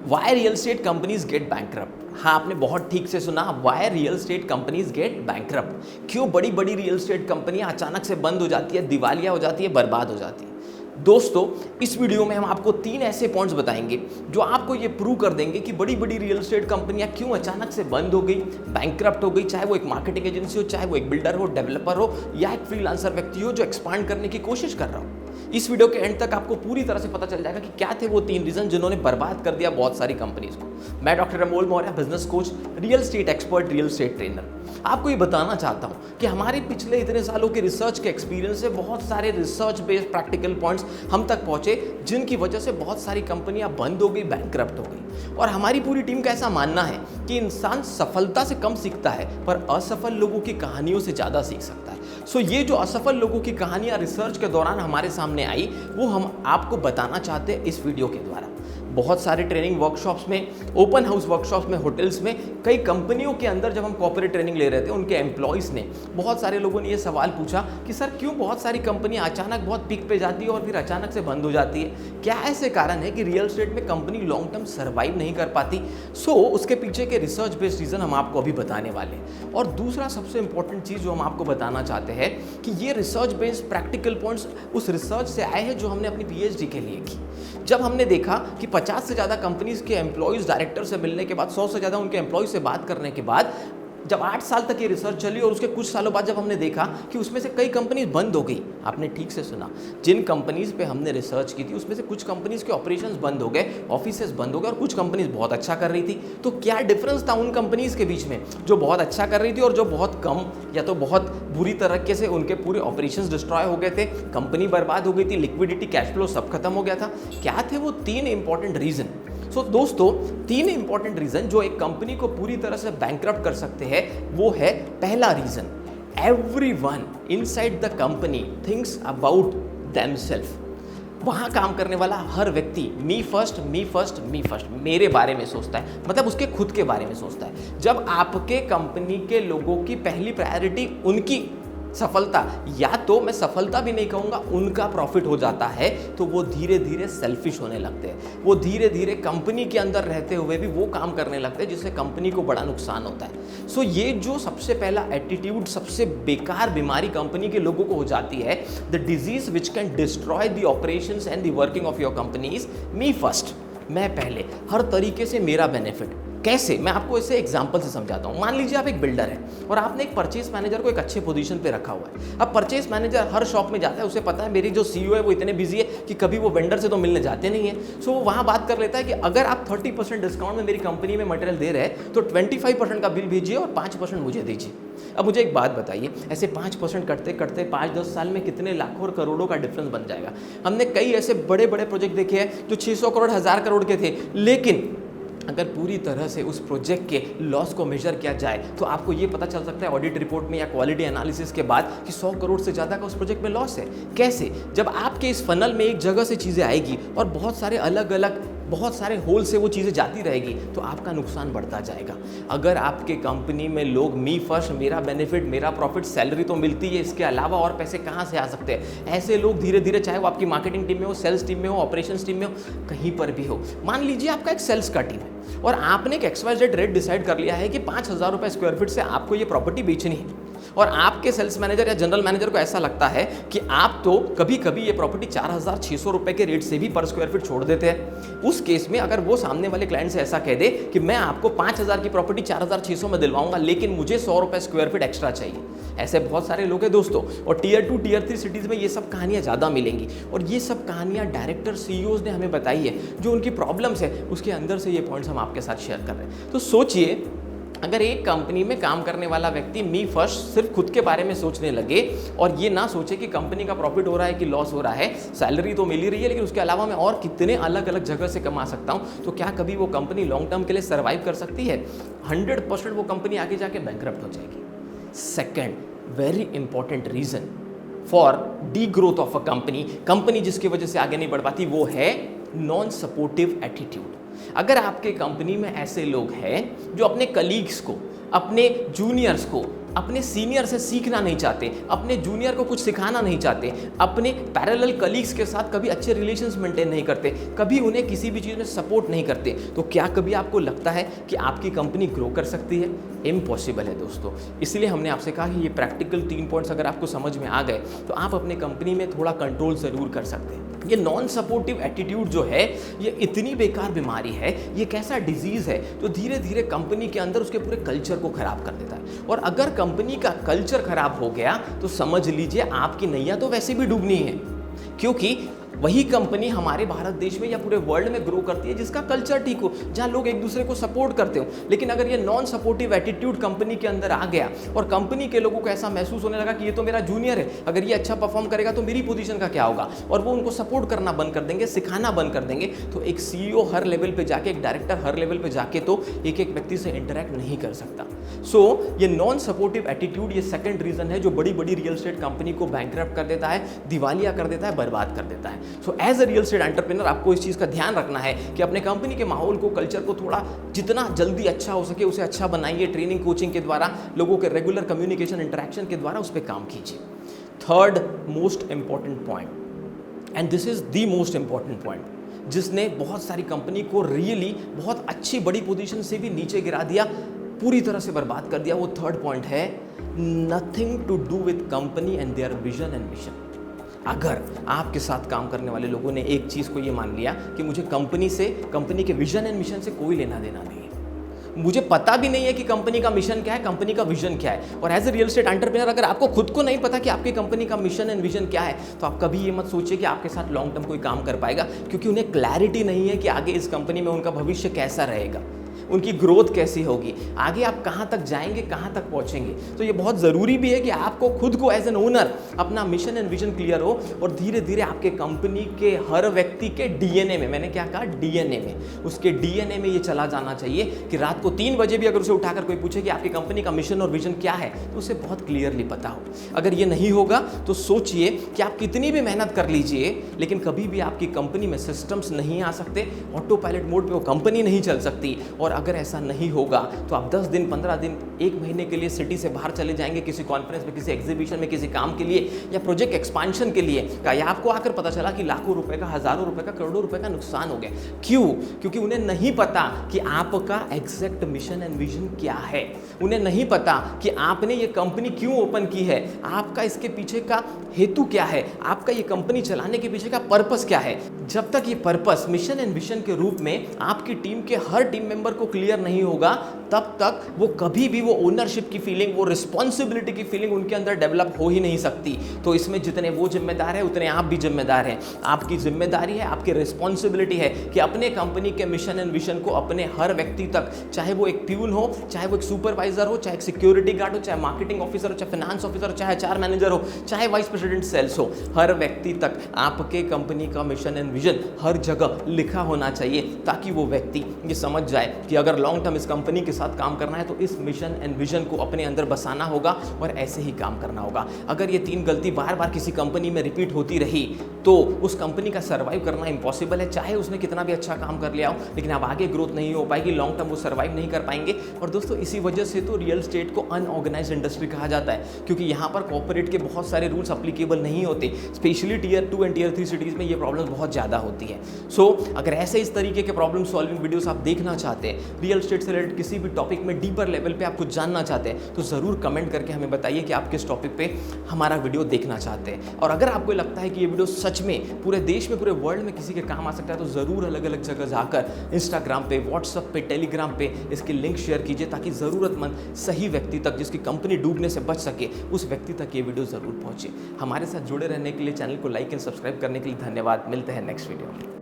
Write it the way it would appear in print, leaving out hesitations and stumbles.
Y real estate companies get bankrupt. हाँ, आपने बहुत ठीक से सुना, why real estate companies get bankrupt. क्यों बड़ी बड़ी रियल स्टेट कंपनियां अचानक से बंद हो जाती है, दिवालिया हो जाती है, बर्बाद हो जाती है। दोस्तों, इस वीडियो में हम आपको 3 ऐसे पॉइंट्स बताएंगे जो आपको ये प्रूव कर देंगे कि बड़ी बड़ी रियल एस्टेट कंपनियां क्यों अचानक से बंद हो गई, बैंकरप्ट हो गई, चाहे वो एक मार्केटिंग एजेंसी हो, चाहे वो एक बिल्डर हो, डेवलपर हो, या एक फ्रीलांसर व्यक्ति हो जो एक्सपांड करने की कोशिश कर रहा हो। इस वीडियो के एंड तक आपको पूरी तरह से पता चल जाएगा कि क्या थे वो 3 रीजन जिन्होंने बर्बाद कर दिया बहुत सारी कंपनीज को। मैं doctor Amol Maurya, business coach, real estate expert, real estate trainer, आपको ये बताना चाहता हूं कि हमारे पिछले इतने सालों के रिसर्च के एक्सपीरियंस से बहुत सारे रिसर्च बेस्ड प्रैक्टिकल पॉइंट्स हम तक पहुंचे जिनकी वजह से बहुत सारी कंपनियां बंद हो गई, बैंकरप्ट हो गई। और हमारी पूरी टीम का ऐसा मानना है कि इंसान सफलता से कम सीखता है पर असफल लोगों की कहानियों से ज़्यादा सीख सकता है। सो ये जो असफल लोगों की कहानियां रिसर्च के दौरान हमारे सामने आई वो हम आपको बताना चाहते हैं इस वीडियो के द्वारा। बहुत सारे ट्रेनिंग वर्कशॉप्स में, ओपन हाउस वर्कशॉप्स में, होटल्स में, कई कंपनियों के अंदर जब हम कॉर्पोरेट ट्रेनिंग ले रहे थे, उनके एम्प्लॉयज़ ने, बहुत सारे लोगों ने ये सवाल पूछा कि सर क्यों बहुत सारी कंपनियां अचानक बहुत पीक पे जाती है और फिर अचानक से बंद हो जाती है। क्या ऐसे कारण है कि रियल एस्टेट में कंपनी लॉन्ग टर्म सर्वाइव नहीं कर पाती? उसके पीछे के रिसर्च बेस्ड रीज़न हम आपको अभी बताने वाले हैं। और दूसरा सबसे इंपॉर्टेंट चीज़ जो हम आपको बताना चाहते हैं कि ये रिसर्च बेस्ड प्रैक्टिकल पॉइंट्स उस रिसर्च से आए हैं जो हमने अपनी PhD के लिए की। जब हमने देखा कि 50 से ज़्यादा कंपनीज के एम्प्लॉयज़ डायरेक्टर से मिलने के बाद, 100 से ज़्यादा उनके एम्प्लॉयज़ से बात करने के बाद, जब 8 साल तक ये रिसर्च चली और उसके कुछ सालों बाद जब हमने देखा कि उसमें से कई कंपनीज बंद हो गई। आपने ठीक से सुना, जिन कंपनीज पे हमने रिसर्च की थी उसमें से कुछ कंपनीज के ऑपरेशंस बंद हो गए, ऑफिसेस बंद हो गए, और कुछ कंपनीज बहुत अच्छा कर रही थी। तो क्या डिफरेंस था उन कंपनीज के बीच में जो बहुत अच्छा कर रही थी और जो बहुत कम या तो बहुत बुरी तरीके से उनके पूरे ऑपरेशंस डिस्ट्रॉय हो गए थे, कंपनी बर्बाद हो गई थी, लिक्विडिटी, कैश फ्लो सब खत्म हो गया था? क्या थे वो 3 इंपॉर्टेंट रीजन? दोस्तों, 3 इंपॉर्टेंट रीजन जो एक कंपनी को पूरी तरह से बैंकरप्ट कर सकते हैं वो है, पहला reason, everyone inside the company thinks about themselves. वहाँ काम करने वाला हर व्यक्ति me first, me first, me first, मेरे बारे में सोचता है, मतलब उसके खुद के बारे में सोचता है। जब आपके कंपनी के लोगों की पहली प्रायोरिटी उनकी सफलता, या तो मैं सफलता भी नहीं कहूँगा, उनका प्रॉफिट हो जाता है, तो वो धीरे धीरे सेल्फिश होने लगते हैं। वो धीरे धीरे कंपनी के अंदर रहते हुए भी वो काम करने लगते हैं जिससे कंपनी को बड़ा नुकसान होता है। ये जो सबसे पहला एटीट्यूड, सबसे बेकार बीमारी कंपनी के लोगों को हो जाती है, the disease which can destroy the operations and the working of your company is me first, मैं पहले, हर तरीके से मेरा बेनिफिट। कैसे? मैं आपको इसे एग्जांपल से समझाता हूँ। मान लीजिए आप एक बिल्डर हैं और आपने एक परचेस मैनेजर को एक अच्छे पोजीशन पे रखा हुआ है। अब परचेस मैनेजर हर शॉप में जाता है, उसे पता है मेरी जो CEO है वो इतने बिजी है कि कभी वो वेंडर से तो मिलने जाते नहीं है। वो वहाँ बात कर लेता है कि अगर आप 30% डिस्काउंट में मेरी कंपनी में मटेरियल दे रहे हैं तो 25% का बिल भेजिए और 5% मुझे दीजिए। अब मुझे एक बात बताइए, ऐसे 5% करते करते 5-10 साल में कितने लाखों और करोड़ों का डिफरेंस बन जाएगा? हमने कई ऐसे बड़े बड़े प्रोजेक्ट देखे हैं जो 600 करोड़, 1000 करोड़ के थे, लेकिन अगर पूरी तरह से उस प्रोजेक्ट के लॉस को मेजर किया जाए तो आपको ये पता चल सकता है ऑडिट रिपोर्ट में या क्वालिटी एनालिसिस के बाद कि 100 करोड़ से ज़्यादा का उस प्रोजेक्ट में लॉस है। कैसे? जब आपके इस फनल में एक जगह से चीज़ें आएगी और बहुत सारे अलग अलग, बहुत सारे होल से वो चीज़ें जाती रहेगी तो आपका नुकसान बढ़ता जाएगा। अगर आपके कंपनी में लोग मी फर्स्ट, मेरा बेनिफिट, मेरा प्रॉफिट, सैलरी तो मिलती है, इसके अलावा और पैसे कहाँ से आ सकते हैं, ऐसे लोग धीरे धीरे, चाहे वो आपकी मार्केटिंग टीम में हो, सेल्स टीम में हो, ऑपरेशंस टीम में हो, कहीं पर भी हो। मान लीजिए आपका एक सेल्स का टीम है और आपने एक XYZ रेट डिसाइड कर लिया है कि 5,000 रुपये स्क्वायर फीट से आपको ये प्रॉपर्टी बेचनी है, और आपके सेल्स मैनेजर या जनरल मैनेजर को ऐसा लगता है कि आप तो कभी कभी ये प्रॉपर्टी 4,600 रुपये के रेट से भी पर स्क्वायर फीट छोड़ देते हैं। उस केस में अगर वो सामने वाले क्लाइंट से ऐसा कह दे कि मैं आपको 5,000 की प्रॉपर्टी 4,600 में दिलवाऊंगा, लेकिन मुझे 100 रुपये स्क्वायर फीट एक्स्ट्रा चाहिए, ऐसे बहुत सारे लोग हैं दोस्तों। और Tier 2, Tier 3 सिटीज़ में ये सब कहानियाँ ज़्यादा मिलेंगी, और ये सब कहानियाँ डायरेक्टर, CEOs ने हमें बताई है, जो उनकी प्रॉब्लम्स है उसके अंदर से ये पॉइंट्स हम आपके साथ शेयर कर रहे हैं। तो सोचिए, अगर एक कंपनी में काम करने वाला व्यक्ति मी फर्स्ट सिर्फ खुद के बारे में सोचने लगे और ये ना सोचे कि कंपनी का प्रॉफिट हो रहा है कि लॉस हो रहा है, सैलरी तो मिल ही रही है लेकिन उसके अलावा मैं और कितने अलग अलग जगह से कमा सकता हूँ, तो क्या कभी वो कंपनी लॉन्ग टर्म के लिए सर्वाइव कर सकती है? 100% वो कंपनी आगे जाके बैंकरप्ट हो जाएगी। Second very important reason for the growth of a company जिसकी वजह से आगे नहीं बढ़ पाती, वो है नॉन सपोर्टिव एटीट्यूड। अगर आपके कंपनी में ऐसे लोग हैं जो अपने कलीग्स को, अपने जूनियर्स को अपने सीनियर से सीखना नहीं चाहते, अपने जूनियर को कुछ सिखाना नहीं चाहते, अपने पैरेलल कलीग्स के साथ कभी अच्छे रिलेशंस मेंटेन नहीं करते, कभी उन्हें किसी भी चीज़ में सपोर्ट नहीं करते, तो क्या कभी आपको लगता है कि आपकी कंपनी ग्रो कर सकती है? इम्पॉसिबल है दोस्तों। इसलिए हमने आपसे कहा कि ये प्रैक्टिकल 3 पॉइंट्स अगर आपको समझ में आ गए तो आप अपने कंपनी में थोड़ा कंट्रोल ज़रूर कर सकते हैं। ये नॉन सपोर्टिव एटीट्यूड जो है ये इतनी बेकार बीमारी है, ये कैसा डिजीज़ है जो धीरे धीरे कंपनी के अंदर उसके पूरे कल्चर को खराब कर देता है। और अगर कंपनी का कल्चर खराब हो गया तो समझ लीजिए आपकी नैया तो वैसे भी डूबनी है, क्योंकि वही कंपनी हमारे भारत देश में या पूरे वर्ल्ड में ग्रो करती है जिसका कल्चर ठीक हो, जहां लोग एक दूसरे को सपोर्ट करते हो। लेकिन अगर ये नॉन सपोर्टिव एटीट्यूड कंपनी के अंदर आ गया और कंपनी के लोगों को ऐसा महसूस होने लगा कि ये तो मेरा जूनियर है, अगर ये अच्छा परफॉर्म करेगा तो मेरी पोजीशन का क्या होगा, और वो उनको सपोर्ट करना बंद कर देंगे, सिखाना बंद कर देंगे, तो एक CEO हर लेवल पे जाके, एक डायरेक्टर हर लेवल पे जाके तो एक एक व्यक्ति से इंटरेक्ट नहीं कर सकता। सो ये नॉन सपोर्टिव एटीट्यूड ये सेकंड रीजन है जो बड़ी बड़ी रियल एस्टेट कंपनी को बैंकरप्ट कर देता है, दिवालिया कर देता है, बर्बाद कर देता है। So as a real estate entrepreneur आपको इस चीज़ का ध्यान रखना है कि अपने कंपनी के माहौल को, कल्चर को थोड़ा जितना जल्दी अच्छा हो सके उसे अच्छा बनाइए। ट्रेनिंग, कोचिंग के द्वारा, लोगों के रेगुलर कम्युनिकेशन, इंटरेक्शन के द्वारा उस पर काम कीजिए। Third most important point, and this is the most important point, जिसने बहुत सारी कंपनी को रियली बहुत अच्छी बड़ी पोजीशन से भी नीचे गिरा दिया, पूरी तरह से बर्बाद कर दिया, वो थर्ड पॉइंट है nothing to do with company and their vision and mission. अगर आपके साथ काम करने वाले लोगों ने एक चीज़ को ये मान लिया कि मुझे कंपनी से, कंपनी के विजन एंड मिशन से कोई लेना देना नहीं है, मुझे पता भी नहीं है कि कंपनी का मिशन क्या है, कंपनी का विजन क्या है, और as a real estate entrepreneur अगर आपको खुद को नहीं पता कि आपकी कंपनी का मिशन एंड विजन क्या है, तो आप कभी ये मत सोचिए कि आपके साथ लॉन्ग टर्म कोई काम कर पाएगा, क्योंकि उन्हें क्लैरिटी नहीं है कि आगे इस कंपनी में उनका भविष्य कैसा रहेगा, उनकी ग्रोथ कैसी होगी, आगे आप कहाँ तक जाएंगे, कहाँ तक पहुँचेंगे। तो ये बहुत ज़रूरी भी है कि आपको खुद को एज एन ओनर अपना मिशन एंड विजन क्लियर हो, और धीरे धीरे आपके कंपनी के हर व्यक्ति के DNA में, मैंने क्या कहा, DNA में, उसके DNA में ये चला जाना चाहिए कि रात को 3 बजे भी अगर उसे उठाकर कोई पूछे कि आपकी कंपनी का मिशन और विजन क्या है, तो उसे बहुत क्लियरली पता हो। अगर ये नहीं होगा तो सोचिए कि आप कितनी भी मेहनत कर लीजिए, लेकिन कभी भी आपकी कंपनी में सिस्टम्स नहीं आ सकते, ऑटो पायलट मोड पे वो कंपनी नहीं चल सकती। और अगर ऐसा नहीं होगा तो आप 10 दिन, 15 दिन, 1 महीने के लिए सिटी से बाहर चले जाएंगे किसी कॉन्फ्रेंस में, किसी एग्जीबिशन में, किसी काम के लिए या प्रोजेक्ट एक्सपांशन के लिए, या आपको आकर पता चला कि लाखों रुपए का, हजारों रुपए का, करोड़ों रुपए का नुकसान हो गया। क्यों? क्योंकि उन्हें नहीं पता कि आपका एग्जैक्ट मिशन एंड विजन क्या है, उन्हें नहीं पता कि आपने ये कंपनी क्यों ओपन की है, आपका इसके पीछे का हेतु क्या है, आपका ये कंपनी चलाने के पीछे का पर्पस क्या है। जब तक ये पर्पस मिशन एंड विजन के रूप में आपकी टीम के हर टीम मेंबर को क्लियर नहीं होगा, तब तक वो कभी भी वो ओनरशिप की फीलिंग, वो रिस्पॉन्सिबिलिटी की फीलिंग उनके अंदर डेवलप हो ही नहीं सकती। तो इसमें जितने वो जिम्मेदार है उतने आप भी जिम्मेदार हैं। आपकी जिम्मेदारी है, आपकी रिस्पॉन्सिबिलिटी है कि अपने कंपनी के मिशन एंड विजन को अपने हर व्यक्ति तक, चाहे वो एक प्यून हो, चाहे वो एक सुपरवाइजर हो, चाहे एक सिक्योरिटी गार्ड हो, चाहे मार्केटिंग ऑफिसर हो, चाहे फाइनेंस ऑफिसर हो, चाहे HR मैनेजर हो, चाहे वाइस प्रेसिडेंट सेल्स हो, हर व्यक्ति तक आपके कंपनी का मिशन एंड विजन हर जगह लिखा होना चाहिए, ताकि वो व्यक्ति ये समझ जाए कि अगर लॉन्ग टर्म इस कंपनी के साथ काम करना है तो इस मिशन एंड विजन को अपने अंदर बसाना होगा और ऐसे ही काम करना होगा। अगर ये 3 गलती बार बार किसी कंपनी में रिपीट होती रही तो उस कंपनी का सर्वाइव करना इम्पॉसिबल है, चाहे उसने कितना भी अच्छा काम कर लिया हो, लेकिन अब आगे ग्रोथ नहीं हो पाएगी, लॉन्ग टर्म वो सर्वाइव नहीं कर पाएंगे। और दोस्तों इसी वजह से तो रियल एस्टेट को अनऑर्गेनाइज्ड इंडस्ट्री कहा जाता है, क्योंकि यहाँ पर कॉर्पोरेट के बहुत सारे रूल्स अप्लीकेबल नहीं होते, specially Tier 2 and Tier 3 cities में ये प्रॉब्लम बहुत ज़्यादा होती है। सो अगर ऐसे इस तरीके के प्रॉब्लम सॉल्विंग वीडियोस आप देखना चाहते हैं, रियल एस्टेट से रिलेटेड किसी भी टॉपिक में डीपर लेवल पे आप कुछ जानना चाहते हैं, तो ज़रूर कमेंट करके हमें बताइए कि आप किस टॉपिक पे हमारा वीडियो देखना चाहते हैं। और अगर आपको लगता है कि ये वीडियो सच में पूरे देश में, पूरे वर्ल्ड में किसी के काम आ सकता है, तो ज़रूर अलग अलग जगह जाकर इंस्टाग्राम पे, व्हाट्सअप पे, टेलीग्राम पे इसकी लिंक शेयर कीजिए, ताकि ज़रूरतमंद सही व्यक्ति तक, जिसकी कंपनी डूबने से बच सके, उस व्यक्ति तक ये वीडियो ज़रूर पहुँचे। हमारे साथ जुड़े रहने के लिए, चैनल को लाइक एंड सब्सक्राइब करने के लिए धन्यवाद। मिलते हैं नेक्स्ट वीडियो में।